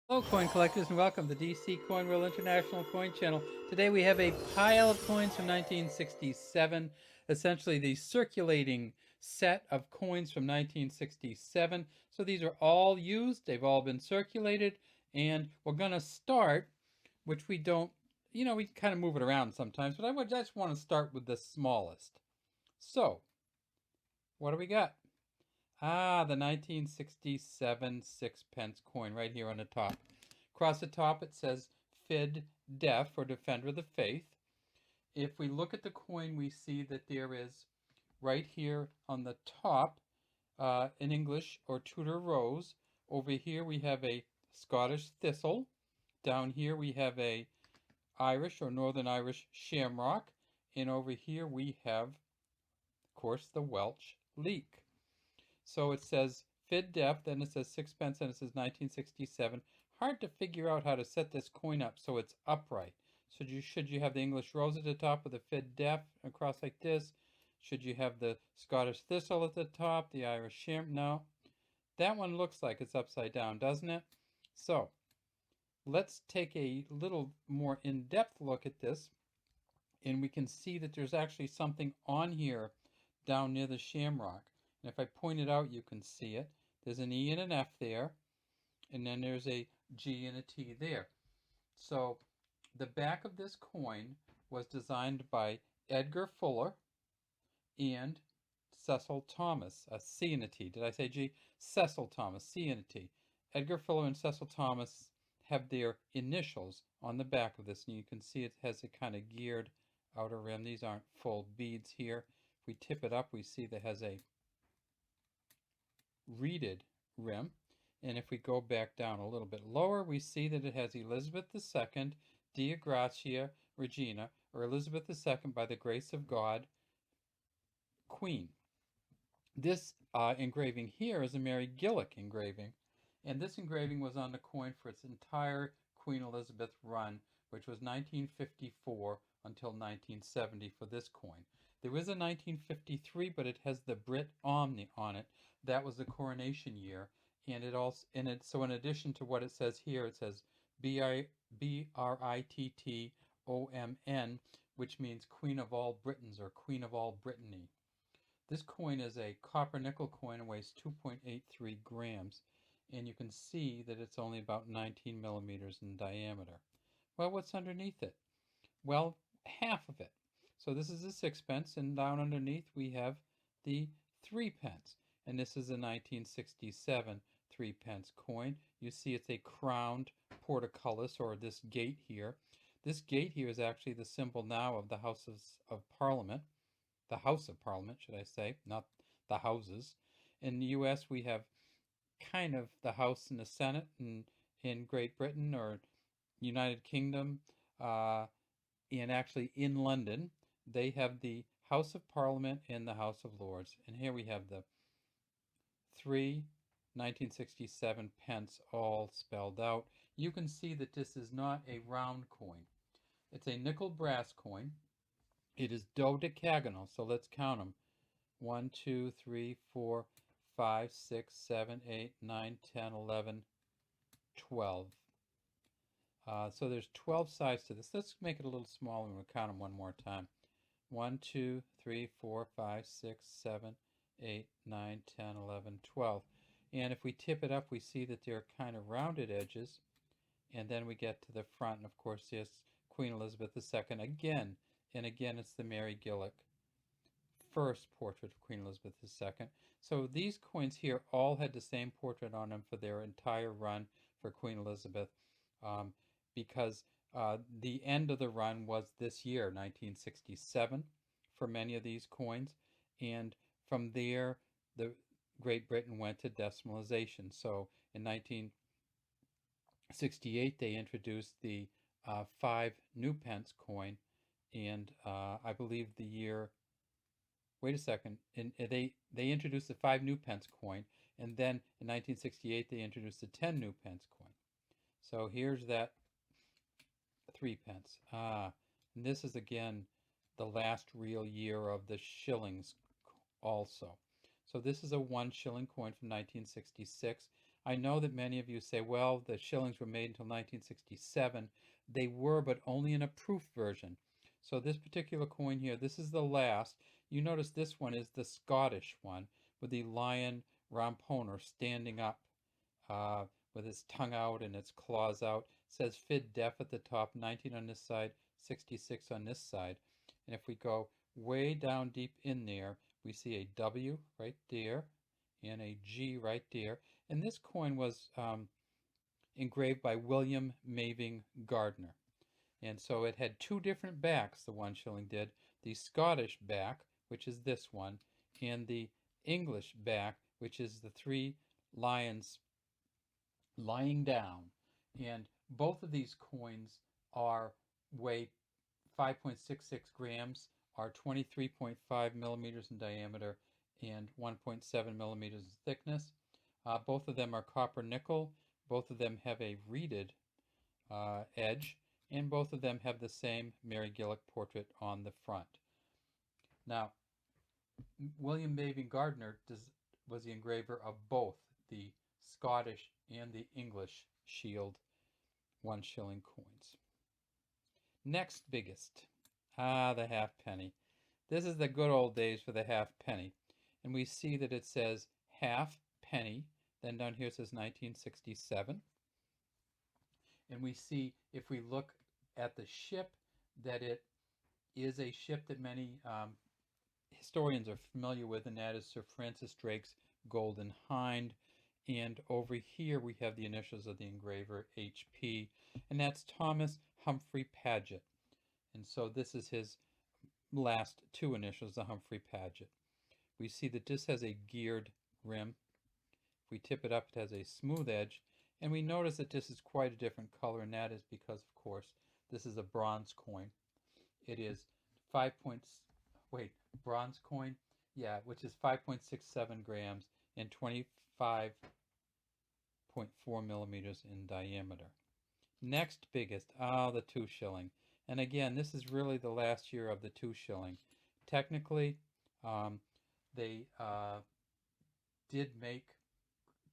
Hello, coin collectors, and welcome to DC Coin World International Coin Channel. Today we have a pile of coins from 1967, essentially the circulating set of coins from 1967. So these are all used, they've all been circulated, and we're going to start, which we don't, we kind of move it around sometimes, but I just want to start with the smallest. So, what do we got? The 1967 sixpence coin right here on the top. Across the top it says Indepth, or Defender of the Faith. If we look at the coin, we see that there is right here on the top an English or Tudor rose. Over here we have a Scottish thistle. Down here we have a Irish or Northern Irish shamrock. And over here we have, of course, the Welsh leek. So it says Indepth, then it says sixpence, and it says 1967. Hard to figure out how to set this coin up so it's upright. So should you have the English rose at the top with the Indepth across like this? Should you have the Scottish thistle at the top, the Irish sham? No. That one looks like it's upside down, doesn't it? So let's take a little more in-depth look at this, and we can see that there's actually something on here down near the shamrock. And if I point it out, you can see it. There's an E and an F there, and then there's a G and a T there. So the back of this coin was designed by Edgar Fuller and Cecil Thomas, a C and a T. Did I say G? Cecil Thomas, C and a T. Edgar Fuller and Cecil Thomas have their initials on the back of this, and you can see it has a kind of geared outer rim. These aren't full beads here. If we tip it up, we see that it has a reeded rim. And if we go back down a little bit lower, we see that it has Elizabeth II, Dea Gratia Regina, or Elizabeth II by the grace of God, Queen. This engraving here is a Mary Gillick engraving, and this engraving was on the coin for its entire Queen Elizabeth run, which was 1954 until 1970 for this coin. There is a 1953, but it has the Brit Omni on it. That was the coronation year, and it also so in addition to what it says here, it says Brittomn, which means Queen of all Britons or Queen of all Brittany. This coin is a copper nickel coin and weighs 2.83 grams, and you can see that it's only about 19 millimeters in diameter. Well, what's underneath it? Well, half of it. So this is a sixpence, and down underneath we have the threepence, and this is a 1967 threepence coin. You see it's a crowned portcullis, or this gate here. This gate here is actually the symbol now of the House of Parliament. The House of Parliament, should I say, not the houses. In the U.S., we have kind of the House and the Senate, and in Great Britain or United Kingdom, and actually in London, they have the House of Parliament and the House of Lords. And here we have the three 1967 pence all spelled out. You can see that this is not a round coin. It's a nickel brass coin. It is dodecagonal, so let's count them. 1, 2, 3, 4, 5, 6, 7, 8, 9, 10, 11, 12. So there's 12 sides to this. Let's make it a little smaller and we'll count them one more time. 1, 2, 3, 4, 5, 6, 7, 8, 9, 10, 11, 12. And if we tip it up, we see that there are kind of rounded edges. And then we get to the front, and of course, yes, Queen Elizabeth II again. And again, it's the Mary Gillick first portrait of Queen Elizabeth II. So these coins here all had the same portrait on them for their entire run for Queen Elizabeth, because the end of the run was this year, 1967, for many of these coins. And from there, the Great Britain went to decimalization. So in 1968, they introduced the 5 new pence coin, and I believe the year, wait a second, they introduced the 5 new pence coin, and then in 1968 they introduced the 10 new pence coin. So here's that 3 pence. And this is again the last real year of the shillings also. So this is a 1 shilling coin from 1966. I know that many of you say, well, the shillings were made until 1967. They were, but only in a proof version. So this particular coin here, this is the last. You notice this one is the Scottish one with the lion ramponer standing up uh, with its tongue out and its claws out. It says Indepth at the top, 19 on this side, 66 on this side. And if we go way down deep in there, we see a W right there and a G right there. And this coin was engraved by William Maving Gardner. And so it had two different backs, the 1 shilling did. The Scottish back, which is this one, and the English back, which is the three lions lying down. And both of these coins are weigh 5.66 grams, are 23.5 millimeters in diameter and 1.7 millimeters in thickness. Both of them are copper nickel. Both of them have a reeded edge, and both of them have the same Mary Gillick portrait on the front. Now, William Maving Gardner was the engraver of both the Scottish and the English shield 1 shilling coins. Next biggest, the halfpenny. This is the good old days for the halfpenny. And we see that it says half penny, then down here it says 1967. And we see, if we look at the ship, that it is a ship that many historians are familiar with, and that is Sir Francis Drake's Golden Hind. And over here we have the initials of the engraver, HP, and that's Thomas Humphrey Paget. And so this is his last two initials, the Humphrey Paget. We see that this has a geared rim. If we tip it up, it has a smooth edge. And we notice that this is quite a different color, and that is because, of course, this is a bronze coin. It is bronze coin? Yeah, which is 5.67 grams and 25.4 millimeters in diameter. Next biggest, the 2 shilling. And again, this is really the last year of the 2 shilling. Technically, they did make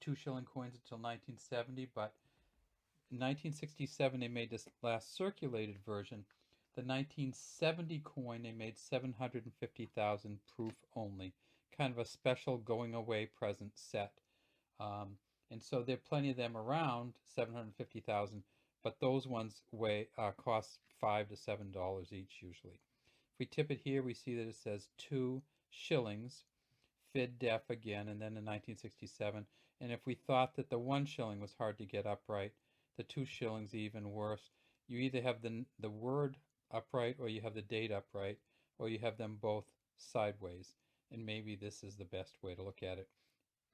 2 shilling coins until 1970, but in 1967 they made this last circulated version. The 1970 coin they made 750,000 proof only, kind of a special going away present set. And so there are plenty of them around, 750,000, but those ones cost $5 to $7 each usually. If we tip it here, we see that it says 2 shillings, Indepth again, and then in 1967. And if we thought that the 1 shilling was hard to get upright, the 2 shillings even worse. You either have the word upright, or you have the date upright, or you have them both sideways. And maybe this is the best way to look at it.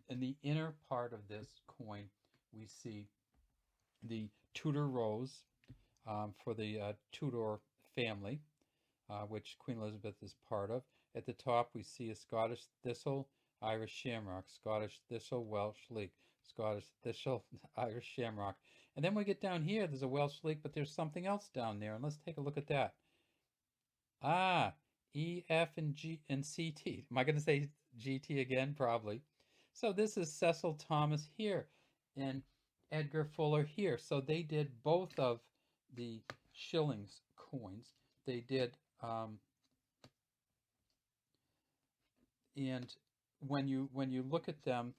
In the inner part of this coin, we see the Tudor rose for the Tudor family, which Queen Elizabeth is part of. At the top, we see a Scottish thistle, Irish shamrock, Scottish thistle, Welsh leek, Scottish thistle, Irish shamrock. And then we get down here, there's a Welsh leek, but there's something else down there, and let's take a look at that. E, F, and G, and CT. Am I going to say GT again? Probably. So this is Cecil Thomas here, and Edgar Fuller here. So they did both of the shillings coins. They did, and when you look at them,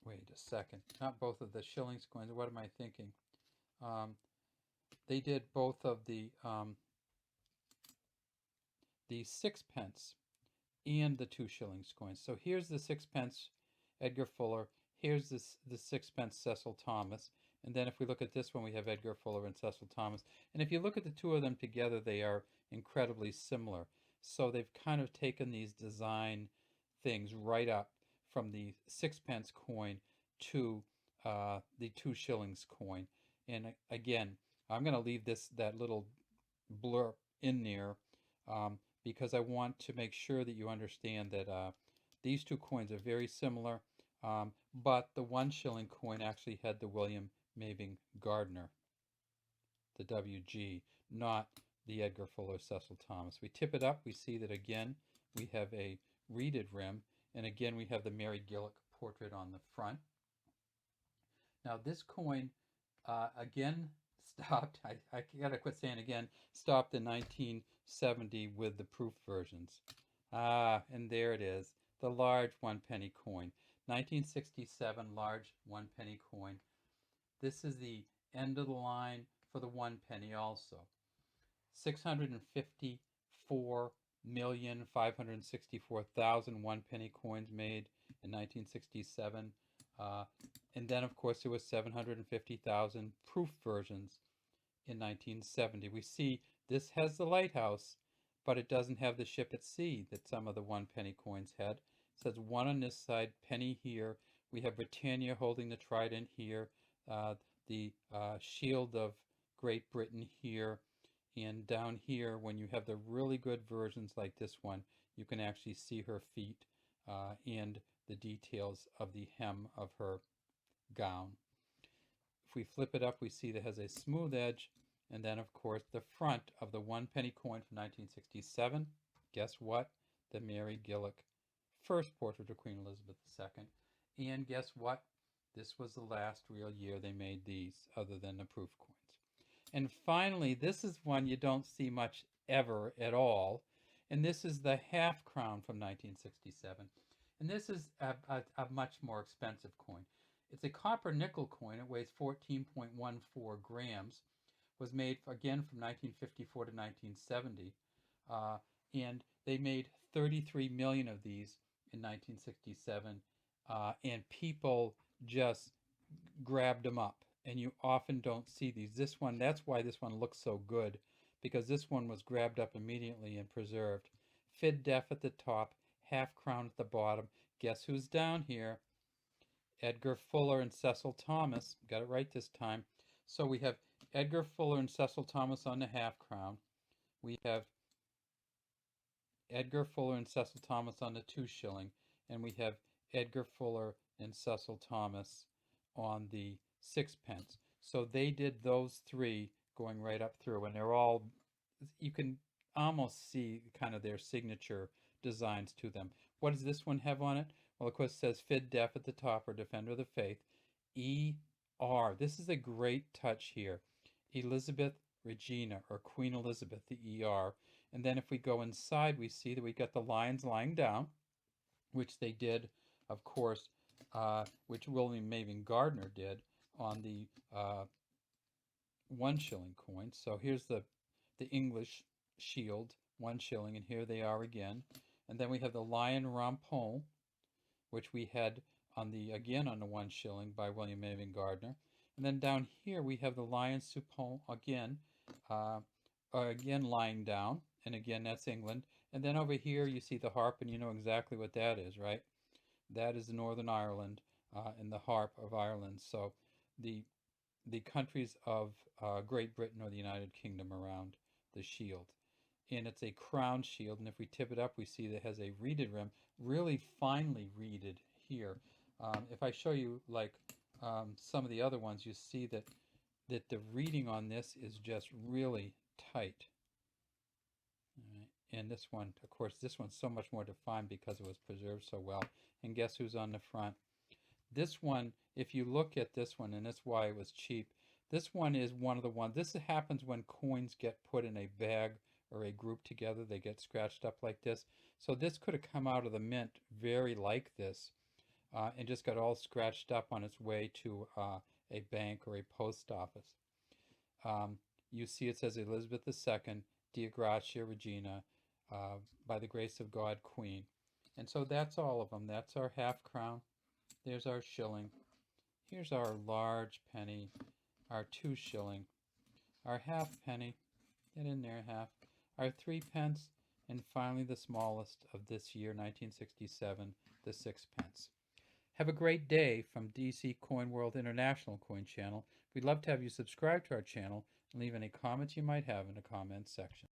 wait a second, not both of the shillings coins. What am I thinking? They did both of the sixpence and the 2 shillings coins. So here's the sixpence Edgar Fuller. Here's the sixpence Cecil Thomas. And then if we look at this one, we have Edgar Fuller and Cecil Thomas. And if you look at the two of them together, they are incredibly similar. So they've kind of taken these design things right up from the sixpence coin to the 2 shillings coin. And again, I'm going to leave that little blurb in there because I want to make sure that you understand that these two coins are very similar, but the 1 shilling coin actually had the William Maving Gardner, the WG, not the Edgar Fuller Cecil Thomas. We tip it up, we see that again we have a reeded rim, and again we have the Mary Gillick portrait on the front. Now this coin again stopped. I gotta quit saying again. Stopped in 1970 with the proof versions. And there it is, the large 1 penny coin. 1967 large 1 penny coin. This is the end of the line for the 1 penny also. 654,564,000 1 penny coins made in 1967. And then, of course, there was 750,000 proof versions in 1970. We see this has the lighthouse, but it doesn't have the ship at sea that some of the 1 penny coins had. It says 1 on this side, penny here. We have Britannia holding the trident here, the shield of Great Britain here. And down here, when you have the really good versions like this one, you can actually see her feet and the details of the hem of her gown. If we flip it up, we see that it has a smooth edge. And then, of course, the front of the 1 penny coin from 1967. Guess what? The Mary Gillick first portrait of Queen Elizabeth II. And guess what? This was the last real year they made these, other than the proof coins. And finally, this is one you don't see much ever at all. And this is the half crown from 1967. And this is a much more expensive coin. It's a copper nickel coin. It weighs 14.14 grams. Was made, again, from 1954 to 1970. And they made 33 million of these in 1967. And people just grabbed them up. And you often don't see these. This one, that's why this one looks so good, because this one was grabbed up immediately and preserved. Indepth at the top, half crown at the bottom. Guess who's down here? Edgar Fuller and Cecil Thomas. Got it right this time. So we have Edgar Fuller and Cecil Thomas on the half crown. We have Edgar Fuller and Cecil Thomas on the 2 shilling. And we have Edgar Fuller and Cecil Thomas on the 6 pence. So they did those 3 going right up through, and they're all, you can almost see kind of their signature designs to them. What does this one have on it? Well, of course, it says Indepth at the top, or Defender of the Faith. E-R. This is a great touch here. Elizabeth Regina, or Queen Elizabeth, the E-R. And then if we go inside, we see that we got the lions lying down, which they did, of course, which William Maven Gardner did on the 1 shilling coin. So here's the English shield, 1 shilling, and here they are again. And then we have the lion rampant, which we had on the, again, on the 1 shilling by William Maven Gardner. And then down here we have the lion supon again, again lying down, and again that's England. And then over here you see the harp, and you know exactly what that is, right? That is Northern Ireland and the harp of Ireland. So the countries of Great Britain or the United Kingdom around the shield. And it's a crown shield, and if we tip it up, we see that it has a reeded rim, really finely reeded here. If I show you like some of the other ones, you see that the reeding on this is just really tight. All right. And this one, of course, this one's so much more defined because it was preserved so well. And guess who's on the front? This one, if you look at this one, and that's why it was cheap, this one is one of the ones, this happens when coins get put in a bag or a group together, they get scratched up like this. So this could have come out of the mint very like this and just got all scratched up on its way to a bank or a post office. You see it says Elizabeth II, Dea Gratia Regina, by the grace of God, Queen. And so that's all of them. That's our half crown. There's our shilling. Here's our large penny, our 2 shilling, our half penny, get in there, half, our 3 pence, and finally the smallest of this year, 1967, the 6 pence. Have a great day from DC Coin World International Coin Channel. We'd love to have you subscribe to our channel and leave any comments you might have in the comments section.